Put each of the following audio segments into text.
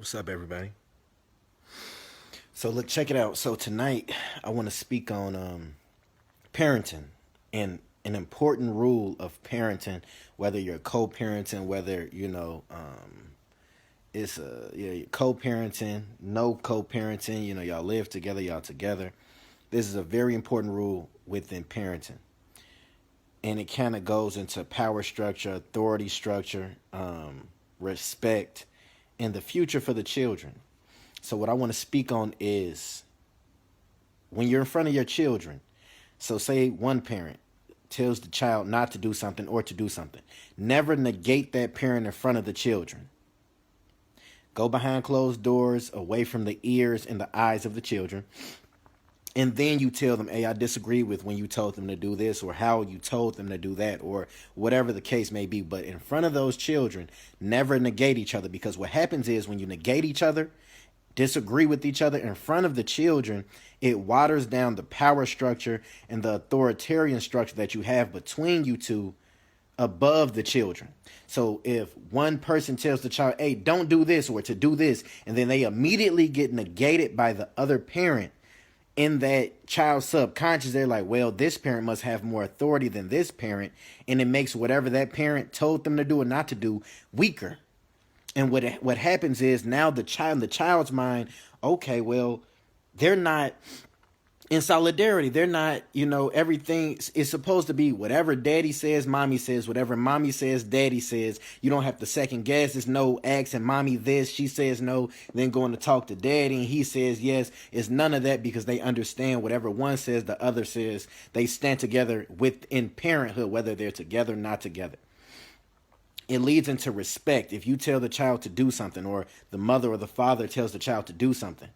What's up, everybody? So look, check it out. So tonight, I want to speak on parenting and an important rule of parenting. Whether you're co-parenting, whether it's co-parenting, no co-parenting. Y'all live together, y'all together. This is a very important rule within parenting, and it kind of goes into power structure, authority structure, respect, and the future for the children. So what I want to speak on is when you're in front of your children. So say one parent tells the child not to do something or to do something. Never negate that parent in front of the children. Go behind closed doors, away from the ears and the eyes of the children. And then you tell them, hey, I disagree with when you told them to do this or how you told them to do that or whatever the case may be. But in front of those children, never negate each other, because what happens is when you negate each other, disagree with each other in front of the children, it waters down the power structure and the authoritarian structure that you have between you two above the children. So if one person tells the child, hey, don't do this or to do this, and then they immediately get negated by the other parent, in that child's subconscious, they're like, well, this parent must have more authority than this parent. And it makes whatever that parent told them to do or not to do weaker. And what happens is now the child's mind, okay, well, they're not in solidarity. They're not, everything is supposed to be whatever daddy says, mommy says, whatever mommy says, daddy says. You don't have to second guess. It's no asking mommy this, she says no, then going to talk to daddy and he says yes. It's none of that, because they understand whatever one says, the other says. They stand together within parenthood, whether they're together or not together. It leads into respect. If you tell the child to do something, or the mother or the father tells the child to do something,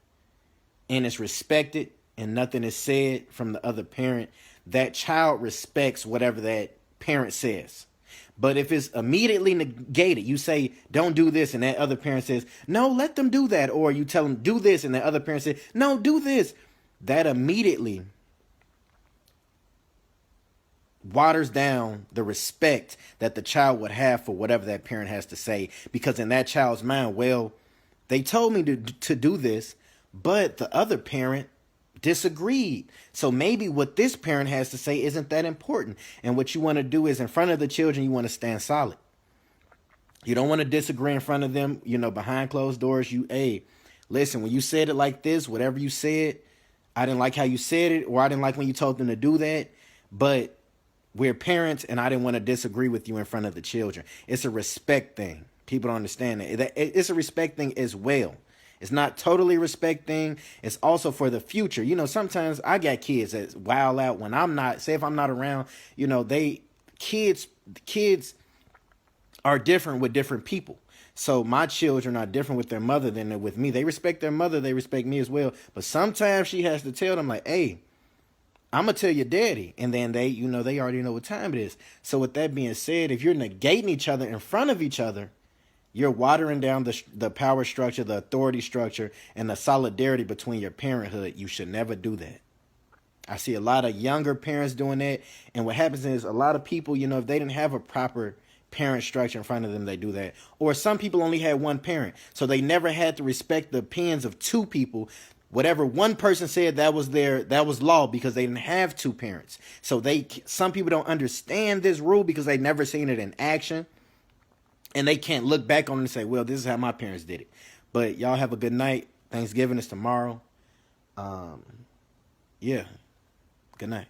and it's respected and nothing is said from the other parent, that child respects whatever that parent says. But if it's immediately negated, you say, don't do this, and that other parent says, no, let them do that. Or you tell them, do this, and the other parent says, no, do this. That immediately waters down the respect that the child would have for whatever that parent has to say. Because in that child's mind, well, they told me to do this, but the other parent disagreed. So maybe what this parent has to say isn't that important. And what you want to do is, in front of the children, you want to stand solid. You don't want to disagree in front of them, behind closed doors. Hey, listen, when you said it like this, whatever you said, I didn't like how you said it, or I didn't like when you told them to do that. But we're parents, and I didn't want to disagree with you in front of the children. It's a respect thing. People don't understand that. It's a respect thing as well. It's not totally respect thing. It's also for the future. Sometimes I got kids that wild out when I'm not, say if I'm not around, kids are different with different people. So my children are different with their mother than they're with me. They respect their mother. They respect me as well. But sometimes she has to tell them like, hey, I'm going to tell your daddy. And then they already know what time it is. So with that being said, if you're negating each other in front of each other, you're watering down the power structure, the authority structure, and the solidarity between your parenthood. You should never do that. I see a lot of younger parents doing that. And what happens is a lot of people, if they didn't have a proper parent structure in front of them, they do that. Or some people only had one parent, so they never had to respect the opinions of two people. Whatever one person said, that was law, because they didn't have two parents. So some people don't understand this rule because they never seen it in action. And they can't look back on it and say, well, this is how my parents did it. But y'all have a good night. Thanksgiving is tomorrow. Yeah. Good night.